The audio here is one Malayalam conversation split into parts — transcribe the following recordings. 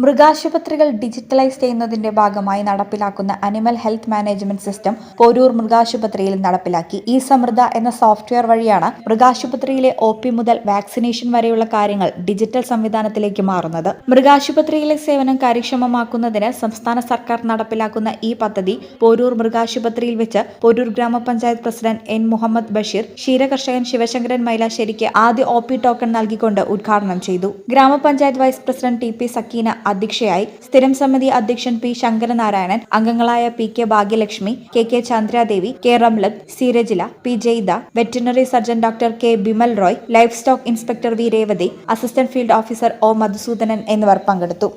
മൃഗാശുപത്രികൾ ഡിജിറ്റലൈസ് ചെയ്യുന്നതിന്റെ ഭാഗമായി നടപ്പിലാക്കുന്ന animal health management system Poroor മൃഗാശുപത്രിയിൽ നടപ്പിലാക്കി. ഈ സമൃദ്ധ എന്ന സോഫ്റ്റ്വെയർ വഴിയാണ് മൃഗാശുപത്രിയിലെ OP മുതൽ വാക്സിനേഷൻ വരെയുള്ള കാര്യങ്ങൾ ഡിജിറ്റൽ സംവിധാനത്തിലേക്ക് മാറുന്നത്. മൃഗാശുപത്രിയിലെ സേവനം കാര്യക്ഷമമാക്കുന്നതിന് സംസ്ഥാന സർക്കാർ നടപ്പിലാക്കുന്ന ഈ പദ്ധതി പോരൂർ മൃഗാശുപത്രിയിൽ വെച്ച് പോരൂർ ഗ്രാമപഞ്ചായത്ത് പ്രസിഡന്റ് N. മുഹമ്മദ് ബഷീർ, ക്ഷീരകർഷകൻ ശിവശങ്കരൻ മൈലാശ്ശേരിക്ക് ആദ്യ OP ടോക്കൺ നൽകിക്കൊണ്ട് ഉദ്ഘാടനം ചെയ്തു. ഗ്രാമപഞ്ചായത്ത് വൈസ് പ്രസിഡന്റ് TP സക്കീന അധ്യക്ഷയായി. സ്ഥിരം സമിതി അധ്യക്ഷൻ P. ശങ്കരനാരായണൻ, അംഗങ്ങളായ PK Bhagyalakshmi, KK Chandradevi, K. Ramlath, C. Rajila, P. Jaida, veterinary surgeon doctor K. Bimal Roy, life stock inspector V. Revathi, assistant field officer O. Madhusoodanan എന്നിവർ പങ്കെടുത്തു.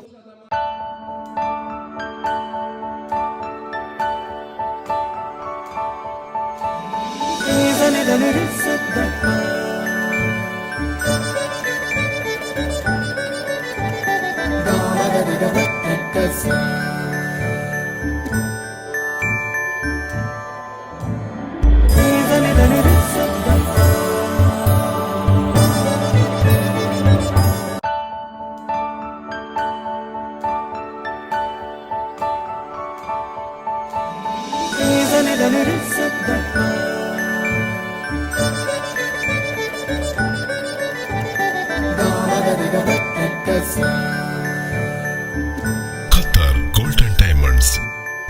Qatar golden diamonds,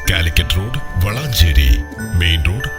Calicut road, Valanchery main road.